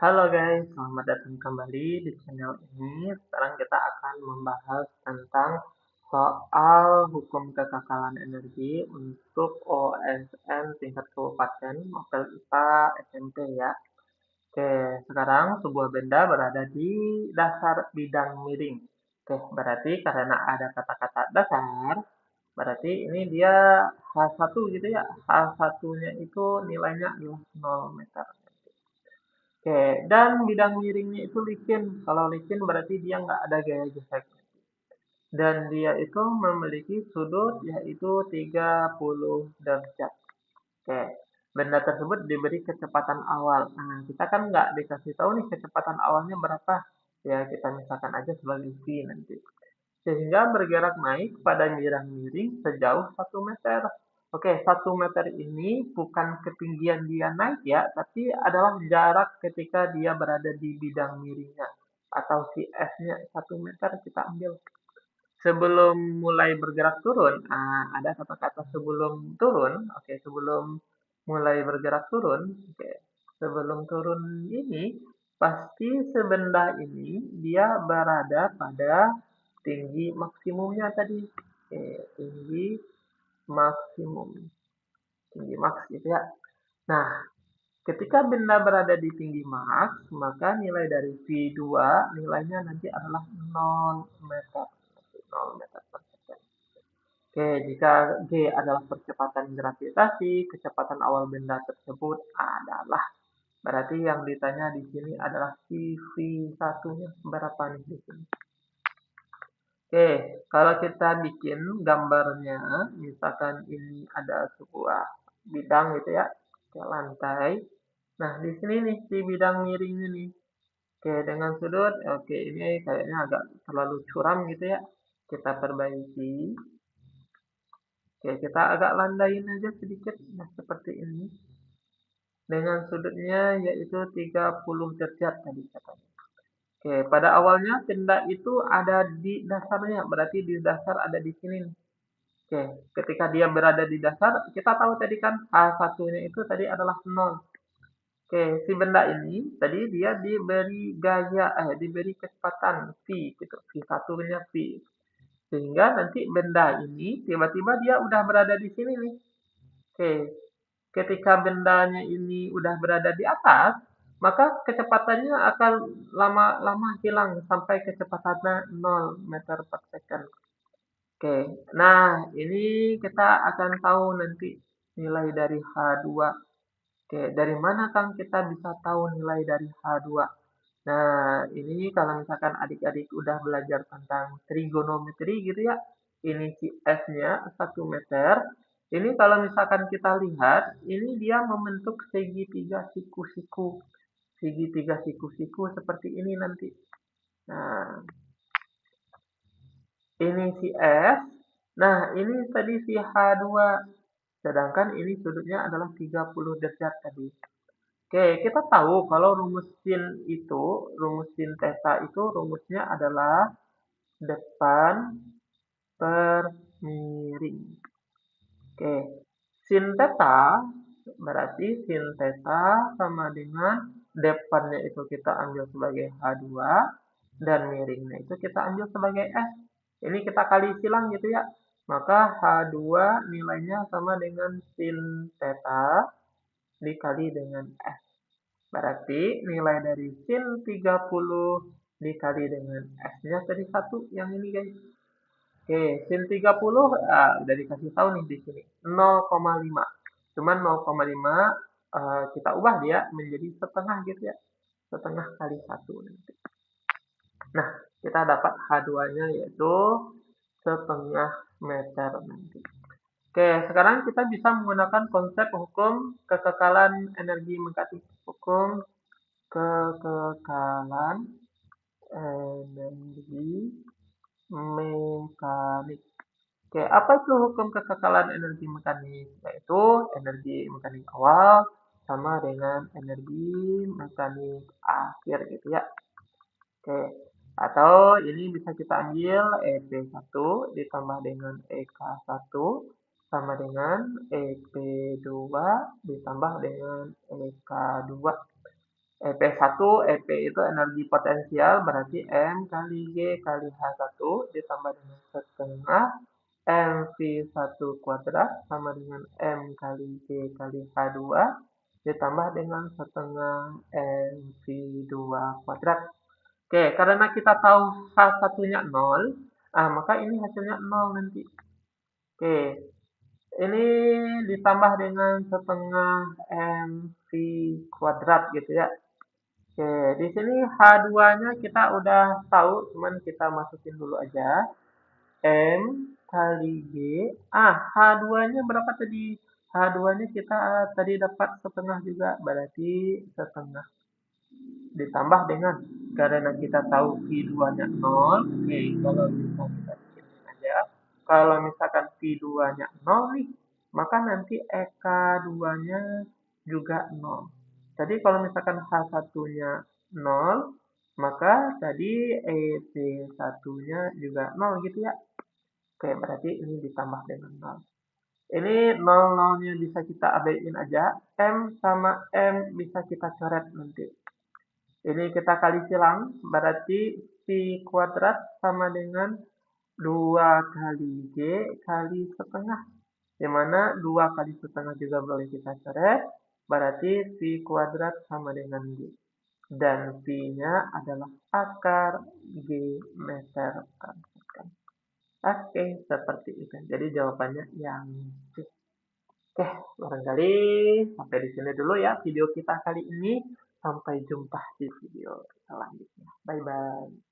Halo guys, selamat datang kembali di channel ini. Sekarang kita akan membahas tentang soal hukum kekakalan energi untuk OSN tingkat kabupaten, Mapel IPA, SMP ya. Oke, sekarang sebuah benda berada di dasar bidang miring. Oke, berarti karena ada kata-kata dasar, berarti ini dia H1 gitu ya. H1-nya itu nilainya adalah 0 meter. Oke, dan bidang miringnya itu licin. Kalau licin berarti dia nggak ada gaya gesek. Dan dia itu memiliki sudut yaitu 30 derajat. Oke, benda tersebut diberi kecepatan awal. Nah, kita kan nggak dikasih tahu nih kecepatan awalnya berapa. Ya, kita misalkan aja sebagai V nanti. Sehingga bergerak naik pada bidang miring sejauh 1 meter. Oke, 1 meter ini bukan ketinggian dia naik ya, tapi adalah jarak ketika dia berada di bidang miringnya. Atau si S-nya 1 meter kita ambil. Sebelum mulai bergerak turun, ada kata-kata sebelum turun. Oke, sebelum mulai bergerak turun, oke, sebelum turun ini, pasti sebenda ini dia berada pada tinggi maksimumnya tadi. Oke, tinggi maksimum. Tinggi maks gitu ya. Nah, ketika benda berada di tinggi maks, maka nilai dari V2 nilainya nanti adalah 0 meter. 0 meter per second. Oke, jika G adalah percepatan gravitasi, kecepatan awal benda tersebut adalah berarti yang ditanya di sini adalah si V1-nya berapa nih di sini. Oke, kalau kita bikin gambarnya, misalkan ini ada sebuah bidang gitu ya, ke lantai. Nah, di sini nih, di bidang miringnya nih. Oke, dengan sudut, oke, ini kayaknya agak terlalu curam gitu ya. Kita perbaiki. Oke, kita agak landain aja sedikit, nah seperti ini. Dengan sudutnya yaitu 30 derajat tadi katanya. Oke, pada awalnya benda itu ada di dasarnya, berarti di dasar ada di sini nih. Oke, ketika dia berada di dasar, kita tahu tadi kan A1-nya itu tadi adalah 0. Oke, si benda ini tadi dia diberi kecepatan V gitu. V1-nya V. Sehingga nanti benda ini tiba-tiba dia udah berada di sini nih. Oke, ketika bendanya ini udah berada di atas, maka kecepatannya akan lama-lama hilang sampai kecepatannya 0 meter per second. Oke, nah ini kita akan tahu nanti nilai dari H2. Oke, dari mana Kang kita bisa tahu nilai dari H2? Nah, ini kalau misalkan adik-adik udah belajar tentang trigonometri gitu ya, ini si S-nya 1 meter. Ini kalau misalkan kita lihat, ini dia membentuk segitiga siku-siku. Segitiga siku-siku seperti ini nanti. Nah, ini si S. Nah, ini tadi si H2. Sedangkan ini sudutnya adalah 30 derajat tadi. Oke, kita tahu kalau rumus sin theta itu rumusnya adalah depan per miring. Oke, sin theta berarti sin theta sama dengan depannya itu kita ambil sebagai H2 dan miringnya itu kita ambil sebagai S. Ini kita kali silang gitu ya. Maka H2 nilainya sama dengan sin theta dikali dengan S. Berarti nilai dari sin 30 dikali dengan S-nya tadi 1 yang ini guys. Oke, sin 30 udah dikasih tahu nih di sini 0,5. Cuman 0,5 kita ubah dia menjadi setengah gitu ya. Setengah kali 1 nanti. Nah, kita dapat H2-nya yaitu setengah meter nanti. Oke, sekarang kita bisa menggunakan konsep hukum kekekalan energi mekanik. Hukum kekekalan energi mekanik. Oke, apa itu hukum kekekalan energi mekanik? Yaitu energi mekanik awal sama dengan energi mekanik akhir gitu ya. Oke, atau ini bisa kita ambil EP1 ditambah dengan EK1 sama dengan EP2 ditambah dengan EK2. EP1, EP itu energi potensial berarti M kali G kali H1 ditambah dengan setengah MV1 kuadrat sama dengan M kali G kali H2 ditambah dengan setengah MV2 kuadrat. Oke, karena kita tahu H1-nya 0, maka ini hasilnya 0 nanti. Oke, ini ditambah dengan setengah MV kuadrat gitu ya. Oke, di sini H2-nya kita udah tahu, cuman kita masukin dulu aja. M kali G. H2-nya berapa tadi? H2-nya kita tadi dapat setengah juga, berarti setengah. Ditambah dengan, karena kita tahu V2-nya 0, oke, kalau bisa kita bikin aja. Kalau misalkan V2-nya 0 nih, maka nanti EK2-nya juga 0. Jadi kalau misalkan H1-nya 0, maka tadi EP1-nya juga 0 gitu ya. Oke, berarti ini ditambah dengan 0. Ini 0-0-nya bisa kita abaikan aja. M sama M bisa kita coret nanti. Ini kita kali silang, berarti pi kuadrat sama dengan 2 kali G kali setengah. Di mana 2 kali setengah juga boleh kita coret, berarti pi kuadrat sama dengan G. Dan pi-nya adalah akar G meter per second. Oke, seperti itu. Jadi jawabannya yang C. Oke, barangkali sampai di sini dulu ya video kita kali ini. Sampai jumpa di video selanjutnya. Bye bye.